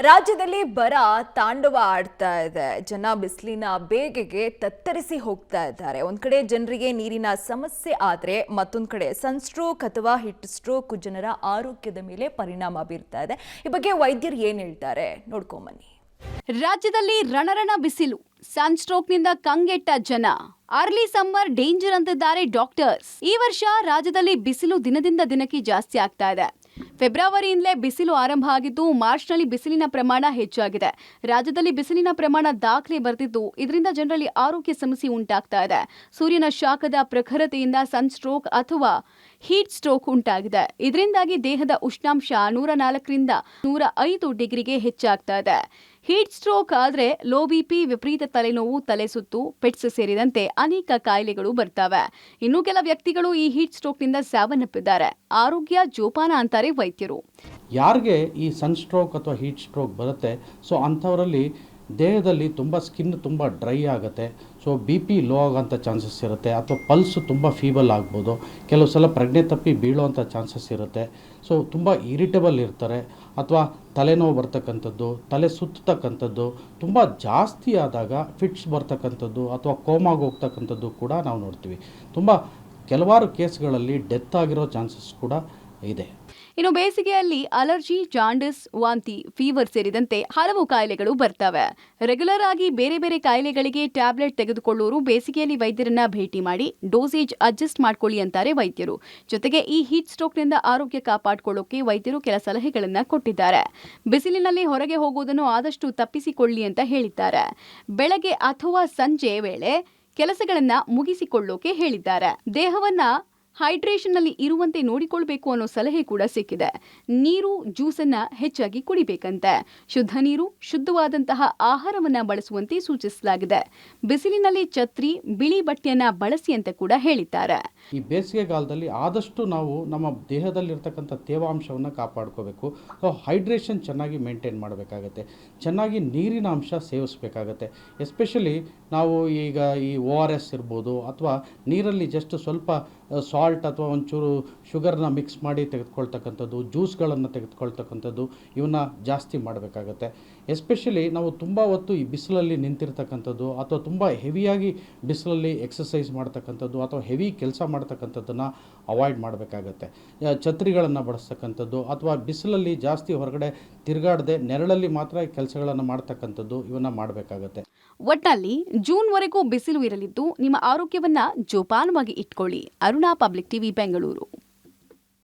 ರಾಜ್ಯದಲ್ಲಿ ಬರ ತಾಂಡವ ಆಡ್ತಾ ಇದೆ. ಜನ ಬಿಸಿಲಿನ ಬೇಗೆಗೆ ತತ್ತರಿಸಿ ಹೋಗ್ತಾ ಇದ್ದಾರೆ. ಒಂದ್ ಕಡೆ ಜನರಿಗೆ ನೀರಿನ ಸಮಸ್ಯೆ ಆದ್ರೆ ಮತ್ತೊಂದ್ ಕಡೆ ಸನ್ಸ್ಟ್ರೋಕ್ ಅಥವಾ ಹಿಟ್ ಸ್ಟ್ರೋಕ್ ಜನರ ಆರೋಗ್ಯದ ಮೇಲೆ ಪರಿಣಾಮ ಬೀರ್ತಾ ಇದೆ. ಈ ಬಗ್ಗೆ ವೈದ್ಯರು ಏನ್ ಹೇಳ್ತಾರೆ ನೋಡ್ಕೊಂಬನ್ನಿ. ರಾಜ್ಯದಲ್ಲಿ ರಣರಣ ಬಿಸಿಲು, ಸನ್ಸ್ಟ್ರೋಕ್ನಿಂದ ಕಂಗೆಟ್ಟ ಜನ, ಅರ್ಲಿ ಸಮ್ಮರ್ ಡೇಂಜರ್ ಅಂತಿದ್ದಾರೆ ಡಾಕ್ಟರ್ಸ್. ಈ ವರ್ಷ ರಾಜ್ಯದಲ್ಲಿ ಬಿಸಿಲು ದಿನದಿಂದ ದಿನಕ್ಕೆ ಜಾಸ್ತಿ ಆಗ್ತಾ ಇದೆ. ಫೆಬ್ರವರಿಯಿಂದಲೇ ಬಿಸಿಲು ಆರಂಭ ಆಗಿದ್ದು ಮಾರ್ಚ್ನಲ್ಲಿ ಬಿಸಿಲಿನ ಪ್ರಮಾಣ ಹೆಚ್ಚಾಗಿದೆ. ರಾಜ್ಯದಲ್ಲಿ ಬಿಸಿಲಿನ ಪ್ರಮಾಣ ದಾಖಲೆ ಬರೆದಿದ್ದು ಇದರಿಂದ ಜನರಲ್ಲಿ ಆರೋಗ್ಯ ಸಮಸ್ಯೆ ಉಂಟಾಗ್ತಾ ಇದೆ. ಸೂರ್ಯನ ಶಾಖದ ಪ್ರಖರತೆಯಿಂದ ಸನ್ಸ್ಟ್ರೋಕ್ ಅಥವಾ ಹೀಟ್ ಸ್ಟ್ರೋಕ್ ಉಂಟಾಗಿದೆ. ಇದರಿಂದಾಗಿ ದೇಹದ ಉಷ್ಣಾಂಶ 104ರಿಂದ 105 ಡಿಗ್ರಿಗೆ ಹೆಚ್ಚಾಗ್ತಾ ಇದೆ. ಹೀಟ್ ಸ್ಟ್ರೋಕ್ ಆದ್ರೆ ಲೋ ಬಿಪಿ, ವಿಪರೀತ ತಲೆನೋವು, ತಲೆ ಸುತ್ತು, ಪೆಟ್ಸ್ ಸೇರಿದಂತೆ ಅನೇಕ ಕಾಯಿಲೆಗಳು ಬರ್ತವೆ. ಇನ್ನು ಕೆಲ ವ್ಯಕ್ತಿಗಳು ಈ ಹೀಟ್ ಸ್ಟ್ರೋಕ್ನಿಂದ ಸಾವನ್ನಪ್ಪಿದ್ದಾರೆ. ಆರೋಗ್ಯ ಜೋಪಾನ ಅಂತಾರೆ ವೈದ್ಯರು. ಯಾರಿಗೆ ಈ ಸನ್ಸ್ಟ್ರೋಕ್ ಅಥವಾ ಹೀಟ್ ಸ್ಟ್ರೋಕ್ ಬರುತ್ತೆ, ಸೊ ಅಂಥವರಲ್ಲಿ ದೇಹದಲ್ಲಿ ಸ್ಕಿನ್ ತುಂಬ ಡ್ರೈ ಆಗುತ್ತೆ. ಸೊ ಬಿ ಪಿ ಲೋ ಆಗೋಂಥ ಚಾನ್ಸಸ್ ಇರುತ್ತೆ, ಅಥವಾ ಪಲ್ಸು ತುಂಬ ಫೀಬಲ್ ಆಗ್ಬೋದು. ಕೆಲವು ಸಲ ಪ್ರಜ್ಞೆ ತಪ್ಪಿ ಬೀಳೋವಂಥ ಚಾನ್ಸಸ್ ಇರುತ್ತೆ. ಸೊ ತುಂಬ ಇರಿಟೇಬಲ್ ಇರ್ತಾರೆ, ಅಥವಾ ತಲೆನೋವು ಬರ್ತಕ್ಕಂಥದ್ದು, ತಲೆ ಸುತ್ತಕ್ಕಂಥದ್ದು, ತುಂಬ ಜಾಸ್ತಿ ಆದಾಗ ಫಿಟ್ಸ್ ಬರ್ತಕ್ಕಂಥದ್ದು ಅಥವಾ ಕೋಮಾಗಿ ಹೋಗ್ತಕ್ಕಂಥದ್ದು ಕೂಡ ನಾವು ನೋಡ್ತೀವಿ. ಕೆಲವಾರು ಕೇಸ್ಗಳಲ್ಲಿ ಡೆತ್ ಆಗಿರೋ ಚಾನ್ಸಸ್ ಕೂಡ ಇದೆ. ಇನ್ನು ಬೇಸಿಗೆಯಲ್ಲಿ ಅಲರ್ಜಿ, ಜಾಂಡಿಸ್, ವಾಂತಿ, ಫೀವರ್ ಸೇರಿದಂತೆ ಹಲವು ಕಾಯಿಲೆಗಳು ಬರ್ತವೆ. ರೆಗ್ಯುಲರ್ ಆಗಿ ಬೇರೆ ಬೇರೆ ಕಾಯಿಲೆಗಳಿಗೆ ಟ್ಯಾಬ್ಲೆಟ್ ತೆಗೆದುಕೊಳ್ಳೋರು ಬೇಸಿಗೆಯಲ್ಲಿ ವೈದ್ಯರನ್ನ ಭೇಟಿ ಮಾಡಿ ಡೋಸೇಜ್ ಅಡ್ಜಸ್ಟ್ ಮಾಡ್ಕೊಳ್ಳಿ ಅಂತಾರೆ ವೈದ್ಯರು. ಜೊತೆಗೆ ಈ ಹೀಟ್ ಸ್ಟ್ರೋಕ್ನಿಂದ ಆರೋಗ್ಯ ಕಾಪಾಡಿಕೊಳ್ಳೋಕೆ ವೈದ್ಯರು ಕೆಲ ಸಲಹೆಗಳನ್ನ ಕೊಟ್ಟಿದ್ದಾರೆ. ಬಿಸಿಲಿನಲ್ಲಿ ಹೊರಗೆ ಹೋಗುವುದನ್ನು ಆದಷ್ಟು ತಪ್ಪಿಸಿಕೊಳ್ಳಿ ಅಂತ ಹೇಳಿದ್ದಾರೆ. ಬೆಳಗ್ಗೆ ಅಥವಾ ಸಂಜೆ ವೇಳೆ ಕೆಲಸಗಳನ್ನ ಮುಗಿಸಿಕೊಳ್ಳೋಕೆ ಹೇಳಿದ್ದಾರೆ. ದೇಹವನ್ನ ಹೈಡ್ರೇಷನ್ ನಲ್ಲಿ ಇರುವಂತೆ ನೋಡಿಕೊಳ್ಬೇಕು ಅನ್ನೋ ಸಲಹೆ ಕೂಡ ಸಿಕ್ಕಿದೆ. ನೀರು, ಜ್ಯೂಸನ್ನ ಹೆಚ್ಚಾಗಿ ಕುಡಿಬೇಕಂತೆ. ಶುದ್ಧ ನೀರು, ಶುದ್ಧವಾದಂತಹ ಆಹಾರವನ್ನ ಬಳಸುವಂತೆ ಸೂಚಿಸಲಾಗಿದೆ. ಬಿಸಿಲಿನಲ್ಲಿ ಛತ್ರಿ, ಬಿಳಿ ಬಟ್ಟೆಯನ್ನ ಬಳಸಿ ಅಂತ ಕೂಡ ಹೇಳಿದ್ದಾರೆ. ಈ ಬೇಸಿಗೆಗಾಲದಲ್ಲಿ ಆದಷ್ಟು ನಾವು ನಮ್ಮ ದೇಹದಲ್ಲಿರ್ತಕ್ಕಂಥ ತೇವಾಂಶವನ್ನು ಕಾಪಾಡ್ಕೋಬೇಕು. ಸೊ ಹೈಡ್ರೇಷನ್ ಚೆನ್ನಾಗಿ ಮೇಂಟೈನ್ ಮಾಡಬೇಕಾಗತ್ತೆ. ಚೆನ್ನಾಗಿ ನೀರಿನ ಅಂಶ ಸೇವಿಸಬೇಕಾಗತ್ತೆ. ಎಸ್ಪೆಷಲಿ ನಾವು ಈಗ ಈ ORS ಇರ್ಬೋದು, ಅಥವಾ ನೀರಲ್ಲಿ ಜಸ್ಟ್ ಸ್ವಲ್ಪ ಸಾಲ್ಟ್ ಅಥವಾ ಒಂಚೂರು ಶುಗರ್ನ ಮಿಕ್ಸ್ ಮಾಡಿ ತೆಗೆದುಕೊಳ್ತಕ್ಕಂಥದ್ದು, ಜ್ಯೂಸ್ಗಳನ್ನು ತೆಗೆದುಕೊಳ್ತಕ್ಕಂಥದ್ದು, ಇವನ್ನ ಜಾಸ್ತಿ ಮಾಡಬೇಕಾಗತ್ತೆ. ಎಸ್ಪೆಷಲಿ ನಾವು ತುಂಬ ಹೊತ್ತು ಈ ಬಿಸಿಲಲ್ಲಿ ನಿಂತಿರ್ತಕ್ಕಂಥದ್ದು, ಅಥವಾ ತುಂಬ ಹೆವಿಯಾಗಿ ಬಿಸಿಲಲ್ಲಿ ಎಕ್ಸಸೈಸ್ ಮಾಡ್ತಕ್ಕಂಥದ್ದು, ಅಥವಾ ಹೆವಿ ಕೆಲಸ ಮಾಡ್ತಕ್ಕಂಥದ್ದನ್ನು ಅವಾಯ್ಡ್ ಮಾಡಬೇಕಾಗತ್ತೆ. ಛತ್ರಿಗಳನ್ನು ಬಳಸ್ತಕ್ಕಂಥದ್ದು, ಅಥವಾ ಬಿಸಿಲಲ್ಲಿ ಜಾಸ್ತಿ ಹೊರಗಡೆ ತಿರುಗಾಡದೆ ನೆರಳಲ್ಲಿ ಮಾತ್ರ ಕೆಲಸಗಳನ್ನು ಮಾಡ್ತಕ್ಕಂಥದ್ದು, ಇವನ್ನ ಮಾಡಬೇಕಾಗತ್ತೆ. ಒಟ್ನಲ್ಲಿ ಜೂನ್ವರೆಗೂ ಬಿಸಿಲು ಇರಲಿದ್ದು ನಿಮ್ಮ ಆರೋಗ್ಯವನ್ನ ಜೋಪಾನವಾಗಿ ಇಟ್ಕೊಳ್ಳಿ. Aruna public TV, Bengaluru.